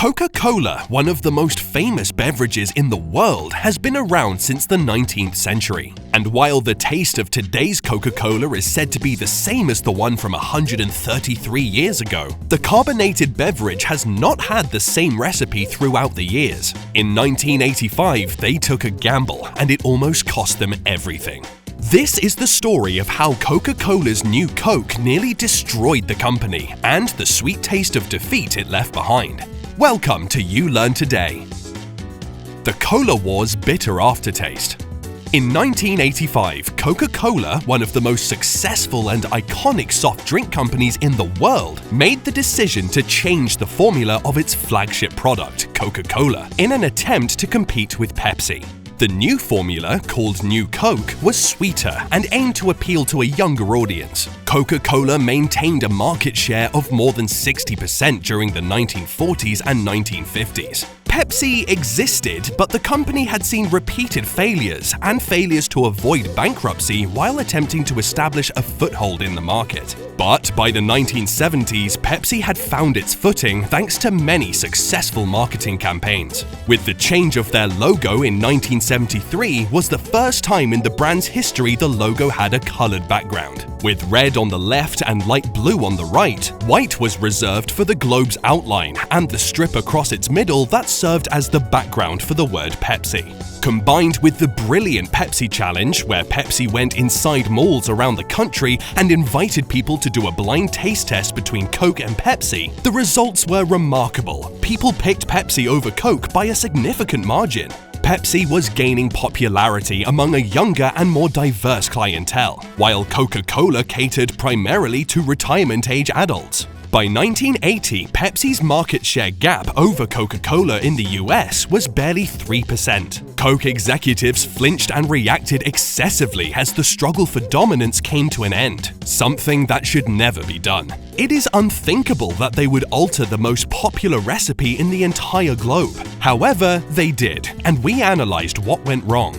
Coca-Cola, one of the most famous beverages in the world, has been around since the 19th century. And while the taste of today's Coca-Cola is said to be the same as the one from 133 years ago, the carbonated beverage has not had the same recipe throughout the years. In 1985, they took a gamble, and it almost cost them everything. This is the story of how Coca-Cola's New Coke nearly destroyed the company and the sweet taste of defeat it left behind. Welcome to You Learn Today. The Cola War's bitter aftertaste. In 1985, Coca-Cola, one of the most successful and iconic soft drink companies in the world, made the decision to change the formula of its flagship product, Coca-Cola, in an attempt to compete with Pepsi. The new formula, called New Coke, was sweeter and aimed to appeal to a younger audience. Coca-Cola maintained a market share of more than 60% during the 1940s and 1950s. Pepsi existed, but the company had seen repeated failures and failures to avoid bankruptcy while attempting to establish a foothold in the market. But by the 1970s, Pepsi had found its footing thanks to many successful marketing campaigns. With the change of their logo in 1973 was the first time in the brand's history the logo had a colored background. With red on the left and light blue on the right, white was reserved for the globe's outline and the strip across its middle that served as the background for the word Pepsi. Combined with the brilliant Pepsi Challenge, where Pepsi went inside malls around the country and invited people to do a blind taste test between Coke and Pepsi, the results were remarkable. People picked Pepsi over Coke by a significant margin. Pepsi was gaining popularity among a younger and more diverse clientele, while Coca-Cola catered primarily to retirement-age adults. By 1980, Pepsi's market share gap over Coca-Cola in the US was barely 3%. Coke executives flinched and reacted excessively as the struggle for dominance came to an end, something that should never be done. It is unthinkable that they would alter the most popular recipe in the entire globe. However, they did, and we analyzed what went wrong.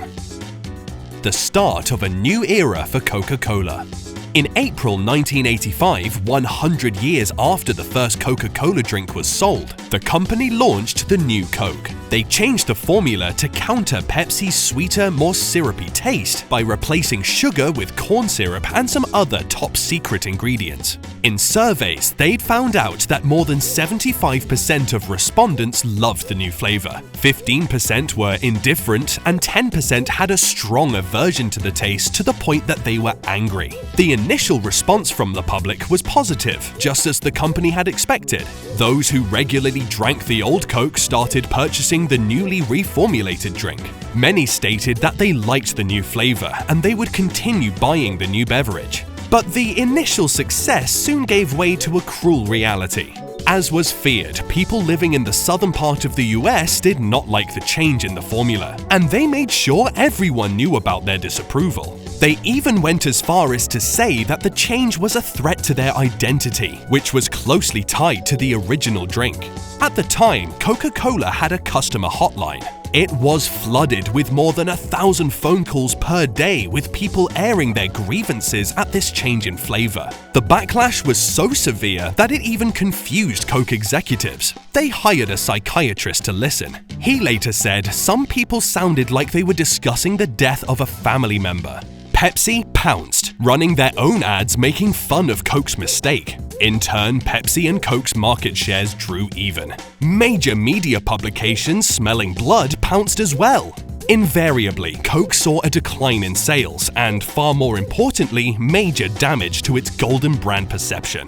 The start of a new era for Coca-Cola. In April 1985, 100 years after the first Coca-Cola drink was sold, the company launched the New Coke. They changed the formula to counter Pepsi's sweeter, more syrupy taste by replacing sugar with corn syrup and some other top-secret ingredients. In surveys, they'd found out that more than 75% of respondents loved the new flavor, 15% were indifferent, and 10% had a strong aversion to the taste to the point that they were angry. The initial response from the public was positive, just as the company had expected. Those who regularly drank the old Coke started purchasing the newly reformulated drink. Many stated that they liked the new flavor and they would continue buying the new beverage. But the initial success soon gave way to a cruel reality. As was feared, people living in the southern part of the US did not like the change in the formula, and they made sure everyone knew about their disapproval. They even went as far as to say that the change was a threat to their identity, which was closely tied to the original drink. At the time, Coca-Cola had a customer hotline. It was flooded with more than 1,000 phone calls per day, with people airing their grievances at this change in flavor. The backlash was so severe that it even confused Coke executives. They hired a psychiatrist to listen. He later said some people sounded like they were discussing the death of a family member. Pepsi pounced, running their own ads making fun of Coke's mistake. In turn, Pepsi and Coke's market shares drew even. Major media publications smelling blood pounced as well. Invariably, Coke saw a decline in sales and, far more importantly, major damage to its golden brand perception.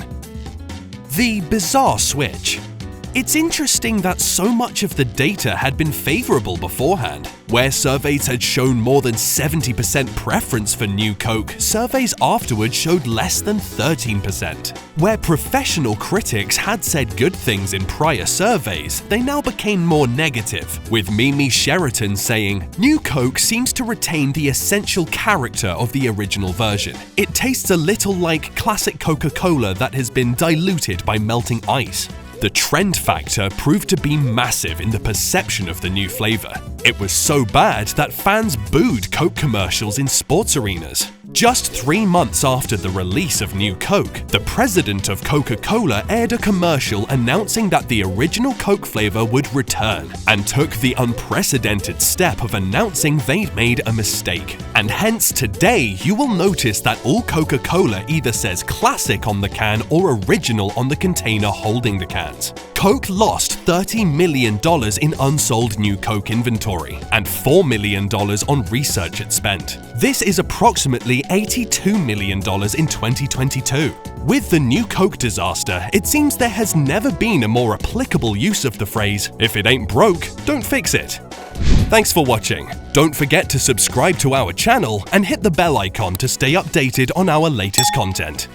The bizarre switch. It's interesting that so much of the data had been favorable beforehand. Where surveys had shown more than 70% preference for New Coke, surveys afterwards showed less than 13%. Where professional critics had said good things in prior surveys, they now became more negative, with Mimi Sheraton saying, "New Coke seems to retain the essential character of the original version. It tastes a little like classic Coca-Cola that has been diluted by melting ice." The trend factor proved to be massive in the perception of the new flavor. It was so bad that fans booed Coke commercials in sports arenas. Just 3 months after the release of New Coke, the president of Coca-Cola aired a commercial announcing that the original Coke flavor would return, and took the unprecedented step of announcing they'd made a mistake. And hence today you will notice that all Coca-Cola either says classic on the can or original on the container holding the cans. Coke lost $30 million in unsold New Coke inventory and $4 million on research it spent. This is approximately $82 million in 2022. With the New Coke disaster, it seems there has never been a more applicable use of the phrase, "If it ain't broke, don't fix it." Thanks for watching. Don't forget to subscribe to our channel and hit the bell icon to stay updated on our latest content.